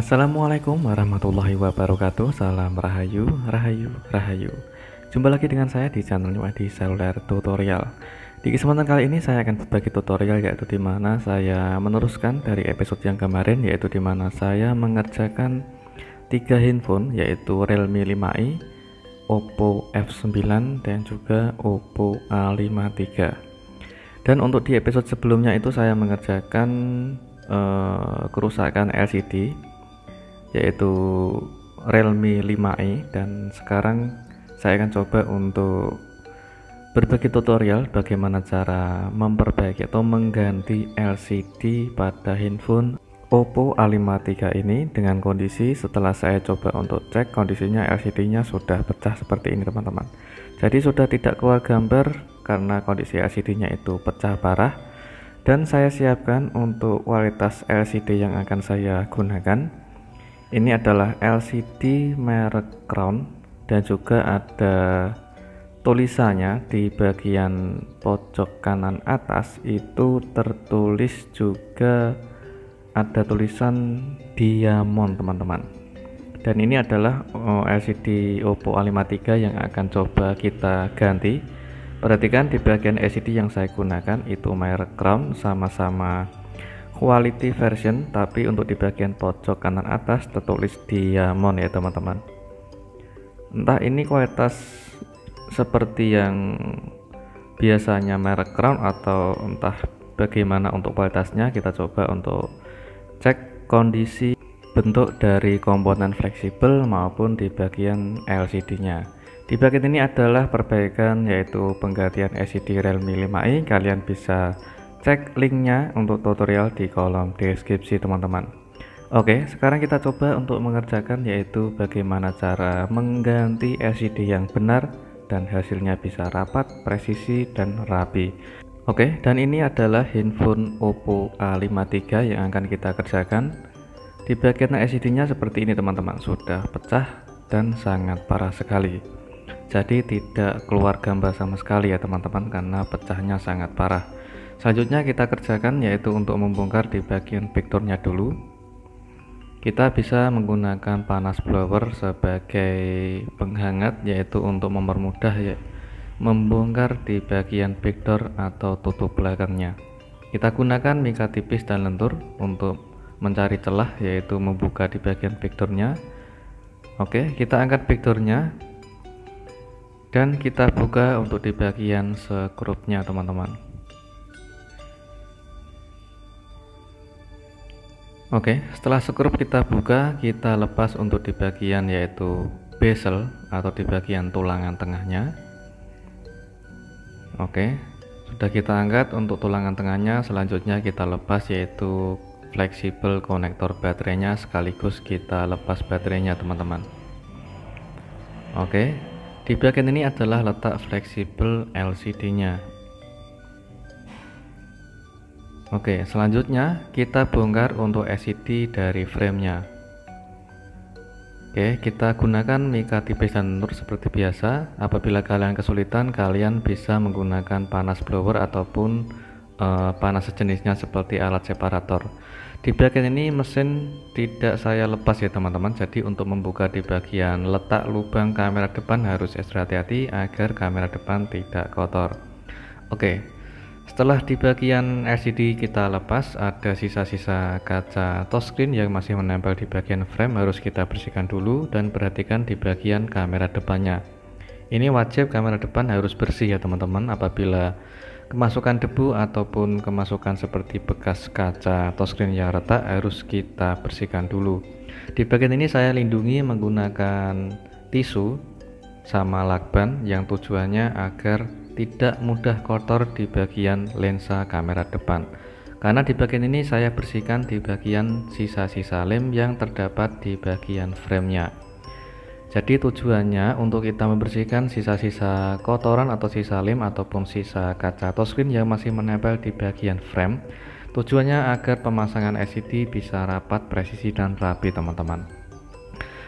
Assalamualaikum warahmatullahi wabarakatuh. Salam rahayu, rahayu, rahayu. Jumpa lagi dengan saya di channel Wadi Seluler Tutorial. Di kesempatan kali ini saya akan berbagi tutorial, yaitu di mana saya meneruskan dari episode yang kemarin, yaitu di mana saya mengerjakan 3 handphone, yaitu Realme 5i, Oppo F9 dan juga Oppo A53. Dan untuk di episode sebelumnya itu saya mengerjakan kerusakan LCD, yaitu Realme 5i, dan sekarang saya akan coba untuk berbagi tutorial bagaimana cara memperbaiki atau mengganti LCD pada handphone Oppo A53 ini, dengan kondisi setelah saya coba untuk cek kondisinya LCD nya sudah pecah seperti ini teman-teman. Jadi sudah tidak keluar gambar karena kondisi LCD nya itu pecah parah, dan saya siapkan untuk kualitas LCD yang akan saya gunakan. Ini adalah LCD merek Crown, dan juga ada tulisannya di bagian pojok kanan atas itu tertulis, juga ada tulisan Diamond teman-teman. Dan ini adalah LCD Oppo A53 yang akan coba kita ganti. Perhatikan di bagian LCD yang saya gunakan itu merek Crown, sama-sama quality version, tapi untuk di bagian pojok kanan atas tertulis Diamond ya teman-teman. Entah ini kualitas seperti yang biasanya merek Crown atau entah bagaimana untuk kualitasnya. Kita coba untuk cek kondisi bentuk dari komponen fleksibel maupun di bagian LCD nya. Di bagian ini adalah perbaikan, yaitu penggantian LCD Realme 5i. Kalian bisa cek linknya untuk tutorial di kolom deskripsi teman-teman. Oke, sekarang kita coba untuk mengerjakan, yaitu bagaimana cara mengganti LCD yang benar dan hasilnya bisa rapat, presisi, dan rapi. Oke, dan ini adalah handphone Oppo A53 yang akan kita kerjakan. Di bagian LCD nya seperti ini teman-teman, sudah pecah dan sangat parah sekali. Jadi tidak keluar gambar sama sekali ya teman-teman, karena pecahnya sangat parah. Selanjutnya kita kerjakan, yaitu untuk membongkar di bagian backdoornya dulu. Kita bisa menggunakan panas blower sebagai penghangat, yaitu untuk mempermudah ya membongkar di bagian backdoor atau tutup belakangnya. Kita gunakan mika tipis dan lentur untuk mencari celah, yaitu membuka di bagian backdoornya. Oke, kita angkat backdoornya dan kita buka untuk di bagian skrupnya teman-teman. Oke, setelah skrup kita buka, kita lepas untuk di bagian yaitu bezel atau di bagian tulangan tengahnya. Oke, sudah kita angkat untuk tulangan tengahnya. Selanjutnya kita lepas yaitu fleksibel konektor baterainya, sekaligus kita lepas baterainya teman-teman. Oke, di bagian ini adalah letak fleksibel LCD nya. Oke, selanjutnya kita bongkar untuk LCD dari framenya. Oke, kita gunakan mika tipis dan lentur seperti biasa. Apabila kalian kesulitan, kalian bisa menggunakan panas blower ataupun panas sejenisnya seperti alat separator. Di bagian ini mesin tidak saya lepas ya teman-teman. Jadi untuk membuka di bagian letak lubang kamera depan harus ekstra hati-hati agar kamera depan tidak kotor. Oke, setelah di bagian LCD kita lepas, ada sisa-sisa kaca touchscreen yang masih menempel di bagian frame, harus kita bersihkan dulu. Dan perhatikan di bagian kamera depannya. Ini wajib kamera depan harus bersih ya teman-teman. Apabila kemasukan debu ataupun kemasukan seperti bekas kaca touchscreen yang retak, harus kita bersihkan dulu. Di bagian ini saya lindungi menggunakan tisu sama lakban, yang tujuannya agar tidak mudah kotor di bagian lensa kamera depan. Karena di bagian ini saya bersihkan di bagian sisa-sisa lem yang terdapat di bagian framenya. Jadi tujuannya untuk kita membersihkan sisa-sisa kotoran atau sisa lem ataupun sisa kaca touchscreen yang masih menempel di bagian frame. Tujuannya agar pemasangan LCD bisa rapat, presisi, dan rapi teman-teman.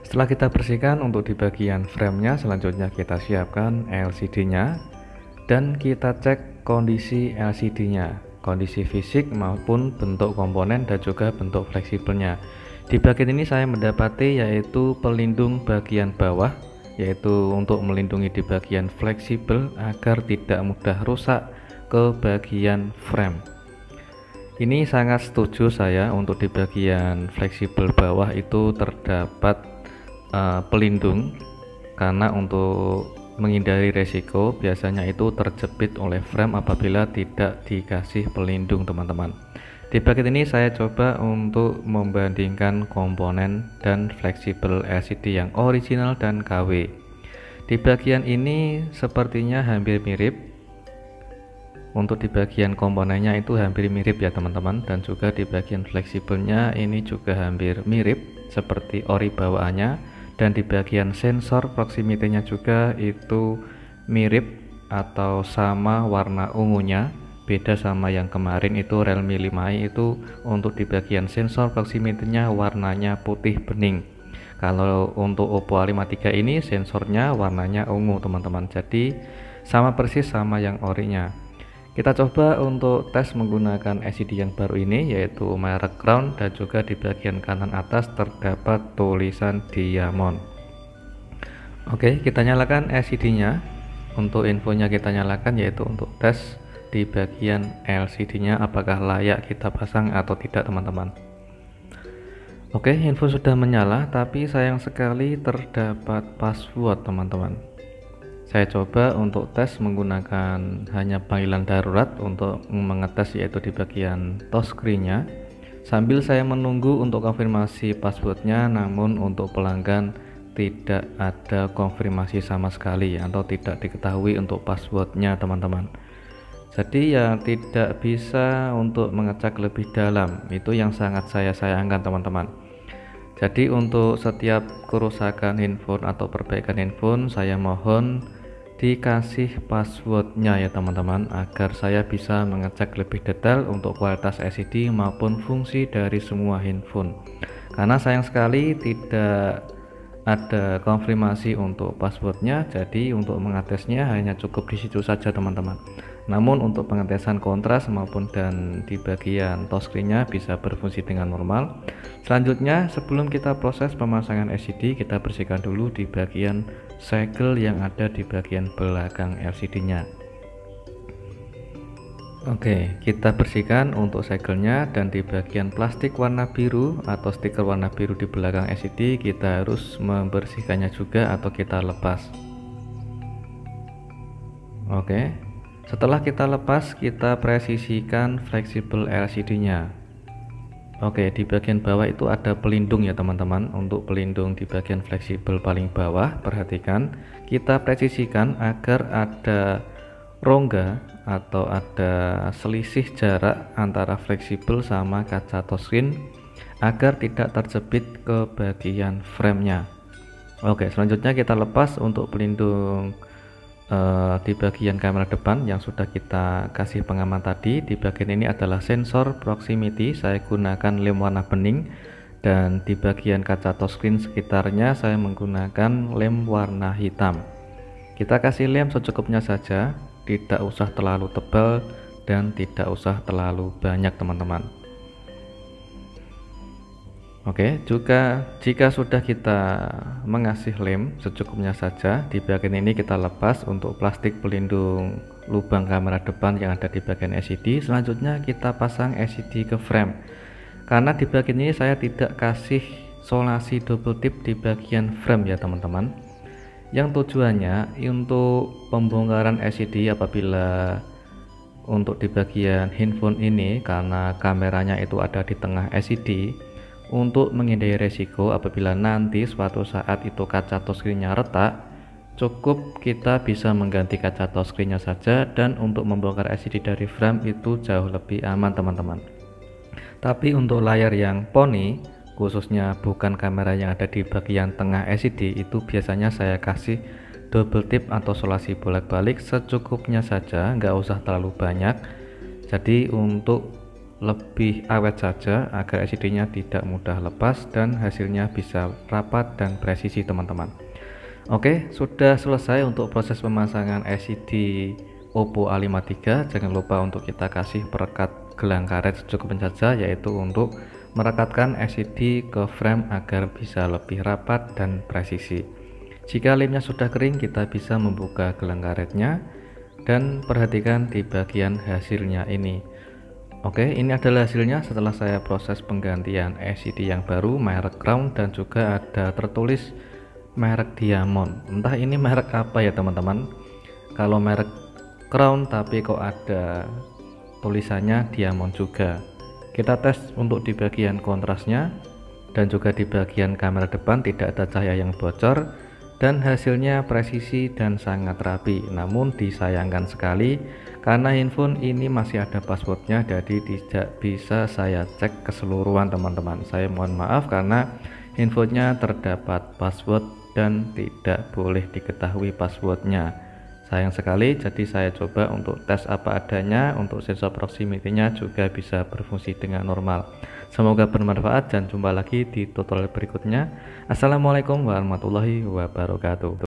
Setelah kita bersihkan untuk di bagian framenya, selanjutnya kita siapkan LCD nya dan kita cek kondisi LCD nya, kondisi fisik maupun bentuk komponen dan juga bentuk fleksibelnya. Di bagian ini saya mendapati yaitu pelindung bagian bawah, yaitu untuk melindungi di bagian fleksibel agar tidak mudah rusak ke bagian frame. Ini sangat setuju saya, untuk di bagian fleksibel bawah itu terdapat pelindung, karena untuk menghindari resiko biasanya itu terjepit oleh frame apabila tidak dikasih pelindung teman-teman. Di bagian ini saya coba untuk membandingkan komponen dan fleksibel LCD yang original dan KW. Di bagian ini sepertinya hampir mirip. Untuk di bagian komponennya itu hampir mirip ya teman-teman, dan juga di bagian fleksibelnya ini juga hampir mirip seperti ori bawaannya, dan di bagian sensor proximity-nya juga itu mirip atau sama warna ungunya. Beda sama yang kemarin itu Realme 5i itu untuk di bagian sensor proximity-nya warnanya putih bening. Kalau untuk Oppo A53 ini sensornya warnanya ungu teman-teman, jadi sama persis sama yang orinya. Kita coba untuk tes menggunakan LCD yang baru ini, yaitu merek Crown, dan juga di bagian kanan atas terdapat tulisan Diamond. Oke, kita nyalakan LCD-nya. Untuk infonya kita nyalakan, yaitu untuk tes di bagian LCD-nya apakah layak kita pasang atau tidak teman-teman. Oke, info sudah menyala, tapi sayang sekali terdapat password teman-teman. Saya coba untuk tes menggunakan hanya panggilan darurat untuk mengetes, yaitu di bagian touchscreen-nya, sambil saya menunggu untuk konfirmasi passwordnya. Namun untuk pelanggan tidak ada konfirmasi sama sekali atau tidak diketahui untuk passwordnya teman-teman. Jadi ya tidak bisa untuk mengecek lebih dalam, itu yang sangat saya sayangkan teman-teman. Jadi untuk setiap kerusakan handphone atau perbaikan handphone, saya mohon dikasih passwordnya ya teman-teman, agar saya bisa mengecek lebih detail untuk kualitas LCD maupun fungsi dari semua handphone. Karena sayang sekali tidak ada konfirmasi untuk passwordnya, jadi untuk mengetesnya hanya cukup di situ saja teman-teman. Namun untuk pengetesan kontras maupun dan di bagian touchscreen-nya bisa berfungsi dengan normal. Selanjutnya, sebelum kita proses pemasangan LCD, kita bersihkan dulu di bagian segel yang ada di bagian belakang LCD-nya. Oke, kita bersihkan untuk segelnya, dan di bagian plastik warna biru atau stiker warna biru di belakang LCD kita harus membersihkannya juga atau kita lepas. Oke, setelah kita lepas, kita presisikan fleksibel LCD-nya. Oke, di bagian bawah itu ada pelindung ya teman-teman. Untuk pelindung di bagian fleksibel paling bawah, perhatikan kita presisikan agar ada rongga atau ada selisih jarak antara fleksibel sama kaca touchscreen agar tidak terjepit ke bagian framenya. Oke, selanjutnya kita lepas untuk pelindung di bagian kamera depan yang sudah kita kasih pengaman tadi. Di bagian ini adalah sensor proximity, saya gunakan lem warna bening, dan di bagian kaca touchscreen sekitarnya saya menggunakan lem warna hitam. Kita kasih lem secukupnya saja, tidak usah terlalu tebal dan tidak usah terlalu banyak teman-teman. Oke, juga jika sudah kita mengasih lem secukupnya saja, di bagian ini kita lepas untuk plastik pelindung lubang kamera depan yang ada di bagian LCD. Selanjutnya kita pasang LCD ke frame. Karena di bagian ini saya tidak kasih solasi double tip di bagian frame ya teman-teman, yang tujuannya untuk pembongkaran LCD apabila untuk di bagian handphone ini, karena kameranya itu ada di tengah LCD, untuk menghindari resiko apabila nanti suatu saat itu kaca touchscreen-nya retak, cukup kita bisa mengganti kaca touchscreen-nya saja, dan untuk membongkar LCD dari frame itu jauh lebih aman teman-teman. Tapi untuk layar yang poni, khususnya bukan kamera yang ada di bagian tengah LCD, itu biasanya saya kasih double tip atau solasi bolak-balik secukupnya saja, nggak usah terlalu banyak. Jadi untuk lebih awet saja agar LCD-nya tidak mudah lepas dan hasilnya bisa rapat dan presisi teman-teman. Oke, sudah selesai untuk proses pemasangan LCD Oppo A53. Jangan lupa untuk kita kasih perekat gelang karet secukupnya saja, yaitu untuk merekatkan LCD ke frame agar bisa lebih rapat dan presisi. Jika lemnya sudah kering, kita bisa membuka gelang karetnya dan perhatikan di bagian hasilnya ini. Oke, ini adalah hasilnya setelah saya proses penggantian LCD yang baru merek Crown dan juga ada tertulis merek Diamond. Entah ini merek apa ya teman-teman. Kalau merek Crown tapi kok ada tulisannya Diamond juga. Kita tes untuk di bagian kontrasnya dan juga di bagian kamera depan tidak ada cahaya yang bocor dan hasilnya presisi dan sangat rapi. Namun disayangkan sekali karena handphone ini masih ada passwordnya, jadi tidak bisa saya cek keseluruhan teman-teman. Saya mohon maaf karena handphonenya terdapat password dan tidak boleh diketahui passwordnya. Sayang sekali, jadi saya coba untuk tes apa adanya. Untuk sensor proximity-nya juga bisa berfungsi dengan normal. Semoga bermanfaat dan jumpa lagi di tutorial berikutnya. Assalamualaikum warahmatullahi wabarakatuh.